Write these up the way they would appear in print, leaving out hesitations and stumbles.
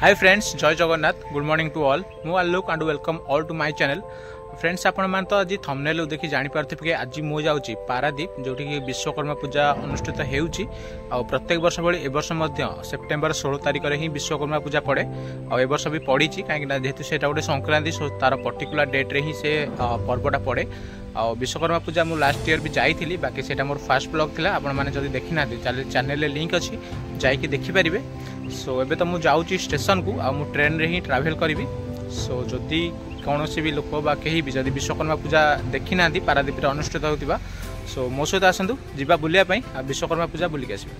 हाय friends, जय Jagannath. Good morning to all. मु Alok and welcome all to my channel. Friends, आपण मान तो आज थंबनेल देखि जानि पारथिबे कि आज मु जाउची पारादीप, जोठी कि विश्वकर्मा पूजा अनुष्ठित हेउची। आ प्रत्येक वर्ष भली ए वर्ष मध्य सेप्टेम्बर 16 तारिख रे ही विश्वकर्मा पूजा पड़े। आ ए वर्ष भी पड़ीची काहे कि जेहेतु सेटा गोटे संक्रांति, सो तार पर्टिकुलर डेट रे ही से पर्वटा पड़े। आ विश्वकर्मा पूजा मु लास्ट ईयर भी जाइथिली, बाकी सेटा मोर फर्स्ट ब्लॉग थिला। आपण माने जदी देखि ना चैनल रे लिंक अछि, जाइकि देखि परिबे। सो एबे तो मु जाउची स्टेशन को, आ मु ट्रेन रे ही ट्रैवल करिवि। सो जदी कौन भी लोक बा कहीं भी जदि विश्वकर्मा पूजा देखी ना पारादीप अनुष्ठित होता, सो मो सहित आसतु जीवा बुलियापाई विश्वकर्मा पूजा बुलिक आसबे।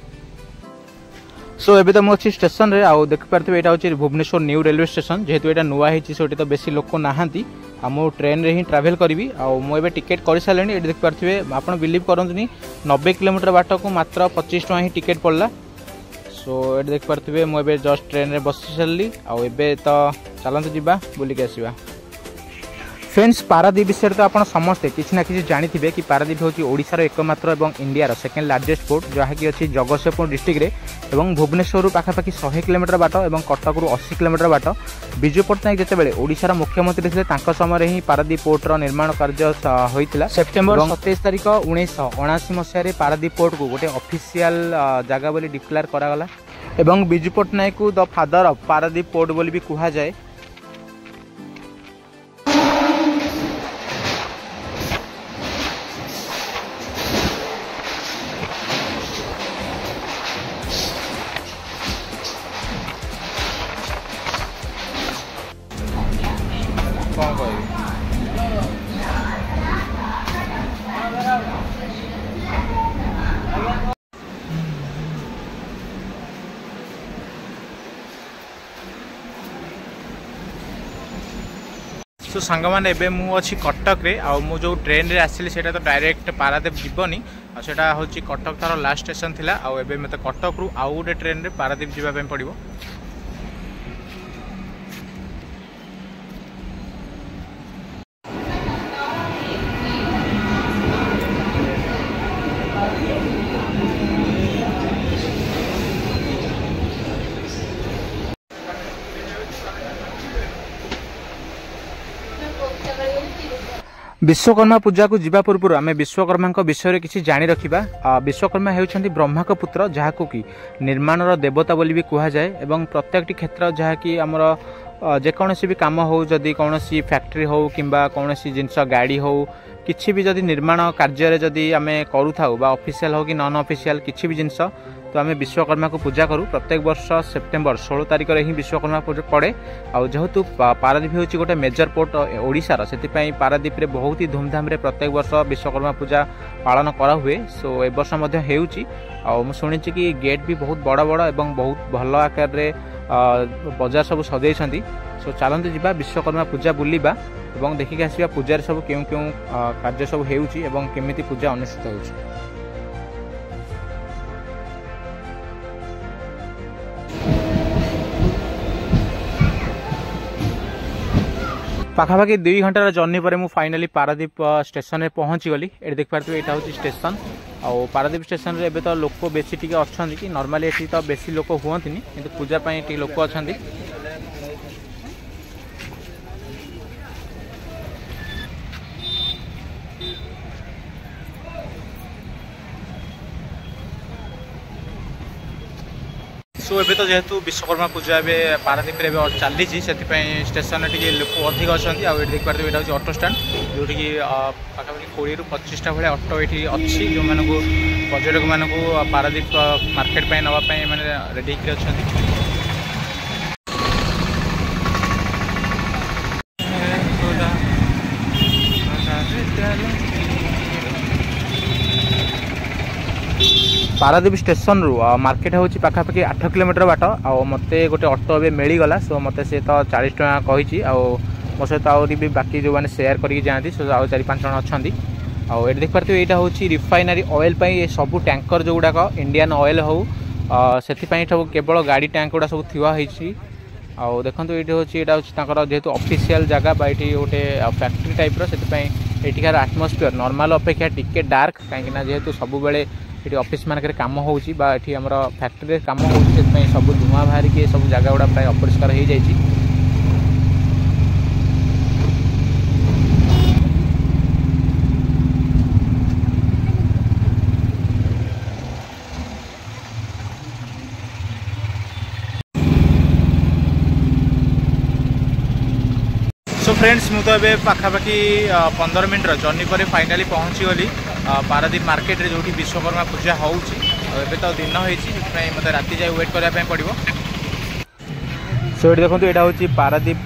सो एबे तो मुझे स्टेशन रे आउ देख पारथिबे, एटा होची भुवनेश्वर न्यू रेलवे स्टेशन। जेहेतु एटा नुआ हेची, सो एटा तो बेसी लोक नाहांती। आ मो ट्रेन रे ही ट्रैवल करी। आ मो एबे टिकेट कर सारे। एटी देख पारथिबे, आपण बिलीव करंतुनी 90 किलोमीटर बाट को मात्र 25 टका ही टिकेट पड़ला। सो एटी देख पारथिबे, मो एबे जस्ट ट्रेन रे बसी सारली। आ एबे तो चलंतु जीवा बुलिक आसीबा। फ्रेंड्स, पारादीप विषय तो आप समस्ते किसी ना किसी जानी कि पारादीप हूँ ओडिशार एकमात्र और इंडिया सेकेंड लार्जेस्ट पोर्ट, जहाँकि अच्छी जगतसिंहपुर डिस्ट्रिक्ट रे। एवं भुवनेश्वर पाखापाखि 100 किलोमीटर बाट और कटक रु 80 किलोमीटर बाट। विजु पट्टनायक जितेबाला ओडिशार मुख्यमंत्री थे, समय ही पारादीप पोर्टर निर्माण कार्य होता। सेप्टेम्बर 27 तारिख 1979 मसीह पारादीप पोर्ट को गोटे ऑफिशियल जगह बोली डिक्लेयर करागला। एवं विजु पट्टनायक को the father of Paradip port बोली भी कहा जाए। सो सांग मैंने एबे मु अच्छी कटक रे। आ मु जो ट्रेन रे आसिली सेटा तो डायरेक्ट पारादीप जीवनी। आ सेटा होची कटक तार लास्ट स्टेशन थिला। आ एबे मते कटक रु आउ गोटे ट्रेन रे पारादीप जीवा पे पड़िबो। विश्वकर्मा पूजा को जीवा पूर्व आम विश्वकर्मा विषय किसी जानी रखा। विश्वकर्मा होती ब्रह्मा को पुत्र, जहाँ को कि निर्माण देवता बोली भी कह जाए। एवं प्रत्येक क्षेत्र जहाँ कि आमर जेकोसी भी कम हो, जदि कौन फैक्ट्री हो कि कौन जिनस गाड़ी हो, किसी भी जदि निर्माण कार्य जदि आम करूँ बा ऑफिशियल हो कि नॉन ऑफिशियल किसी भी जिनस, तो आम विश्वकर्मा को पूजा करूँ। प्रत्येक वर्ष सेप्टेम्बर 16 तारिख रे ही विश्वकर्मा पूजा पड़े। आ जेहेतु पारादीप होची गोटे मेजर पोर्ट ओडिशार, से पारादीप रे बहुत ही धूमधाम रे प्रत्येक वर्ष विश्वकर्मा पूजा पालन करा हुए। सो ए वर्ष मध्य हेउची। आ मु सुनिछि कि गेट भी बहुत बड़ बड़ एवं बहुत भल आकार रे बाजार सब सजाइछंती। सो चलते जीवा विश्वकर्मा पूजा बुलिबा एवं देखिक आसिबा पूजार सब केउ केउ कार्य सब हेउची एवं केमिति पूजा अनुष्ठित होउची। पाखापाखि 2 घंटार जर्नी पर फाइनाली पारादीप स्टेशन में पहुँची गली। ये देख पारे यहाँ हूँ स्टेशन। आ पारादीप स्टेशन रे एबे तो लोक बेसी टिके अच्छी कि नॉर्मली एठी तो बेसी लोक हुअंती किंतु पूजा पाई टिके लोक अच्छी। सो एबे तो जेहेतु विश्वकर्मा पूजा ए पारादीप रे चली से स्टेशन टे लोक अधिक अच्छा। आठ देख पारे यहाँ हूँ ऑटो स्टैंड, जोटि कि पाखापाखि 20 ରୁ 25 टा भाई ऑटो ये अच्छी, जो मानक पर्यटक मानक पारादीप मार्केट नापी मैंने रेडी अच्छा। पारादीप स्टेशन रु मार्केट हूँ पाखापाखि 8 किलोमीटर बाट। आ मते गोटे ऑटो ए मिलगला। सो मते से तो 40 टका कही। मो सहित आहरी भी बाकी जो मैंने शेयर करके जाती। सो आउ 4-5 जन अच्छा। आठ देख पारे यहाँ हूँ रिफाइनरी ऑयल सब टैंकर जो गुड़ाक इंडियन ऑयल हो, से केवल गाड़ी टैंक गुड़ा सब थी। आउ देखो ये हूँ जेहेतु ऑफिशियल जगह ये गोटे फैक्ट्री टाइप से एठिकार आटमोस्फियर नॉर्मल अपेक्षा टिके डार्क, कहीं जेहेतु सब बेले ये ऑफिस मानक कम होची बा एठी हमर फैक्ट्री कम होची से सब धुआं बाहर के सब जगह गुड़ा प्राय अपरिष्कार हो जाइए। सो फ्रेंड्स मुझे तो पाखापाखि 15 मिनट जर्नी पर फाइनाली पहुँची गली पारादीप मार्केट रे जो विश्वकर्मा पूजा होउची। एबे तो दिन होइची मते राति जाय वेट करबा पड़ो। सो ये देखो यहाँ हूँ पारादीप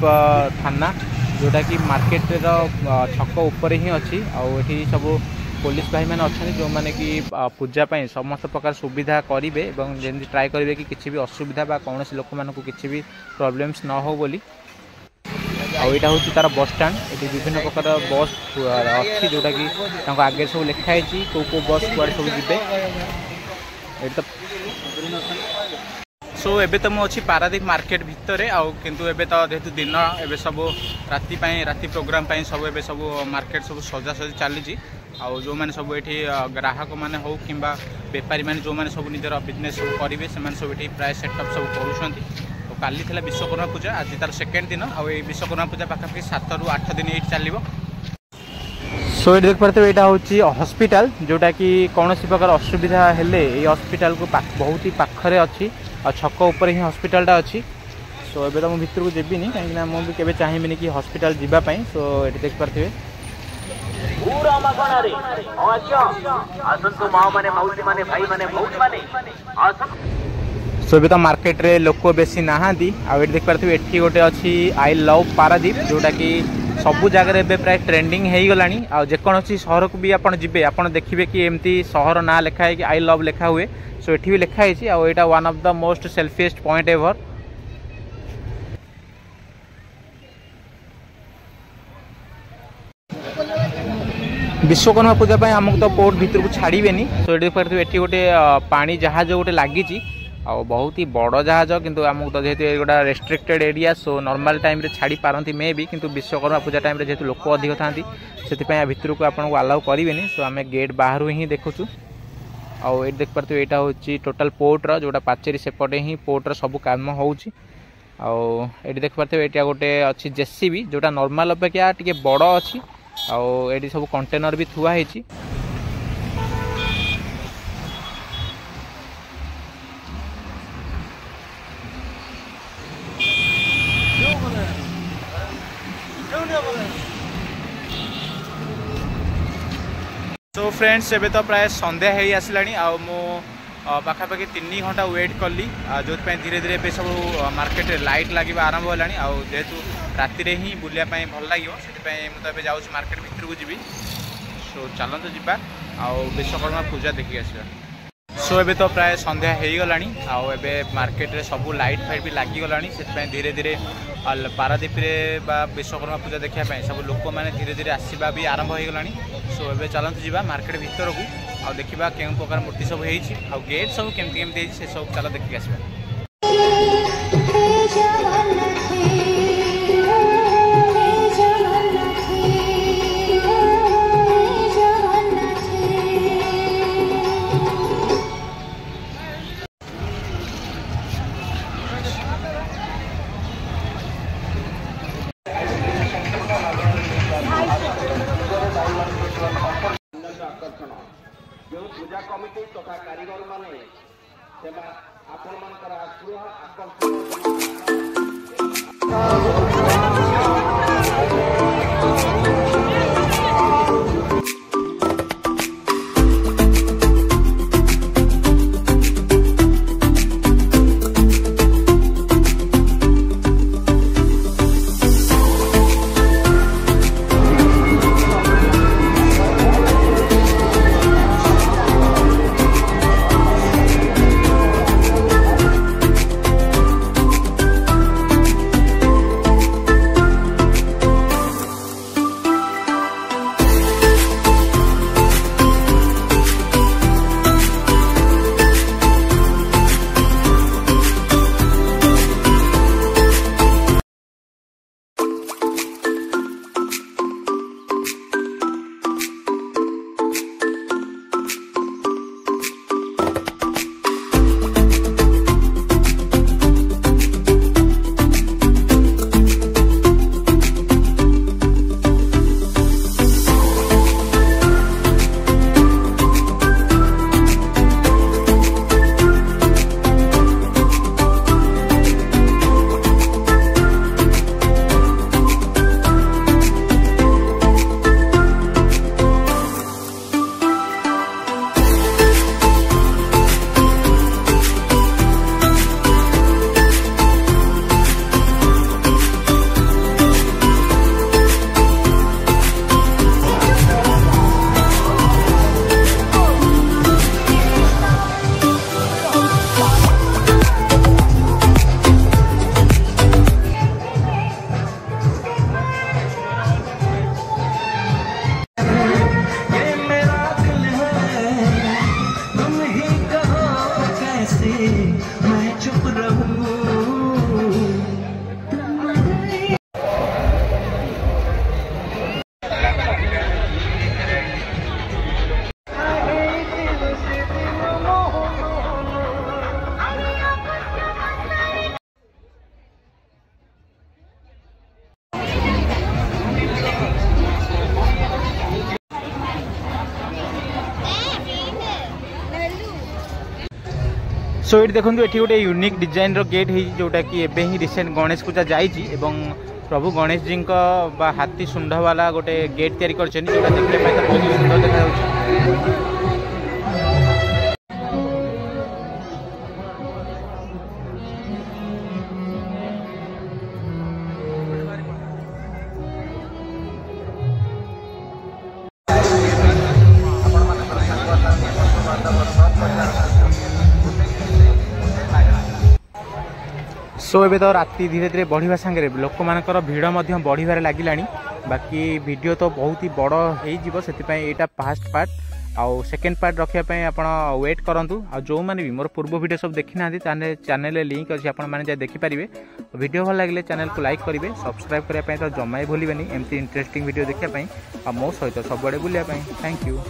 थाना जोटा कि मार्केट छक उपर ही अच्छी आठी सब पुलिस भाई मैंने अच्छा जो मैंने कि पूजापी समस्त प्रकार सुविधा करेंगे और जमी ट्राए करेंगे कि किसी भी असुविधा बा कौन लोक मानक किसी भी प्रॉब्लम्स न हो बोली। आईटा हूँ तार बस स्टाण ये विभिन्न प्रकार बस अच्छी जोटा कि आगे सब लिखाई कौ कौ बस कुआड़े सब जी। तो सो एबे तो मुझे पारादीप मार्केट भितर आउ किंतु एबे तो जेहेतु दिन एबे सब राति प्रोग्राम सब एबे सब मार्केट सब सजासजी चली आउ जो मैंने सब ये ग्राहक मैंने हो कि बेपारी मैंने जो मैंने सब निजर बिजनेस सब करेंगे से सब ये प्राय सेटअप सब करुँच। तो काली थी विश्वकर्मा पूजा आज तार सेकेंड दिन आउ विश्वकर्मा पूजा पाखापाखि 7 ରୁ 8 दिन ये चलो। सो ये देख पारे यहाँ हूँ हॉस्पिटल जोटा कि कौन प्रकार असुविधा हेले ये हॉस्पिटल को बहुत ही पाखरे अच्छी और छक उपर ही हॉस्पिटलटा अच्छी। सो ये तो मुझे भितर को जीविनी कहीं मुझे केवे चाहिए कि हॉस्पिटल जीवाई। सो ये देख पारे सो तो मार्केट रे लोक बेसी नहांती आउ देख पारे ये गोटे अच्छी आई लव पारादीप जोटा कि सबू जगह एवं प्राय ट्रेंडिंग हो गला जेकोसी सहर को भी आपड़ जी आप देखिए कि एमती सहर ना लिखा है कि आई लव लिखा हुए। सो ये भी लिखाई आईटा one of the most selfiest point ever. Vishwakarma Puja आमको तो पोर्ट भीतर को छाड़बेनी। सो ये देख पारे ये गोटे पानी जहाज गोटे लगी बहुत ही बड़ जहाज किंतु आमको तो जेहेतु गोटा restricted area so normal time रे छाड़ी पारती मे भी किंतु विश्वकर्मा पूजा टाइम रे जेहेतु लोक अधिक था से भितर को आपको अलाउ करेंगे। सो आम गेट बाहर ही देखुचु आउ ये देख पारे यहाँ हूँ टोटाल पोर्टर जोटा पाचेरी सेपटे ही पोर्टर सब काम होची। आउ ये देख पारे यहाँ गोटे अच्छी जेसीबी जोटा नॉर्मल अपेक्षा टी बड़ अच्छी आउ ये सब कंटेनर भी थुआ है। सो फ्रेंड्स एबे तो प्राय संध्या हो आसला पाखापाखि 3 घंटा वेट कली जो धीरे धीरे सब मार्केट रे लाइट लगे आरंभ होगा जेहेतु राति ही बुलायापी भल लगे से जाऊँ मार्केट भीतर को जी। सो चलते जावा आउ विश्वकर्मा पूजा देखी आसा। सो एबे तो प्राय संध्या हो गला आबे मार्केट रे सब लाइट फाइट भी लगिगला से धीरे धीरे पारादीप रे बा विश्वकर्मा पूजा देखापी सब लोक मैंने धीरे धीरे आसवा भी आरंभ हो गला। सो एबे चलते जावा मार्केट भीतर को आ देखा केउं प्रकार मूर्ति सब होइछि आ गेट सब केमती केमती से सब चला देखि आसबा। जो पूजा कमिटी तथा कारीगर माने आपण मानकर आग्रह आकर्षण सो ये देखो ये गोटे यूनिक डिजाइन रो गेट है जोटा कि एबे ही रिसेंट गणेश पूजा जाइए एवं प्रभु गणेश जी का हाथी सुंड वाला गोटे गेट तैयारी कर देखने बहुत सुंदर देखा। सो एबे तो राति धीरे धीरे बढ़िया सांगे लोक मानकर भीड़ बढ़िबार लगिलानी। बाकी वीडियो तो बहुत ही बड़ हो से फास्ट पार्ट आउ सेकेंड पार्ट रखापी आपड़ वेट करूँ। आ जो मैंने भी मोर पूर्व वीडियो सब देखी ना चैनल लिंक अच्छी आपने देखिपारे। वीडियो भल लगे चैनल को लाइक करेंगे, सब्सक्राइब करने तो जमा ही भूलें एमती इंटरेस्टिंग वीडियो देखापी आ मो सहित सब बुलायापी। Thank you.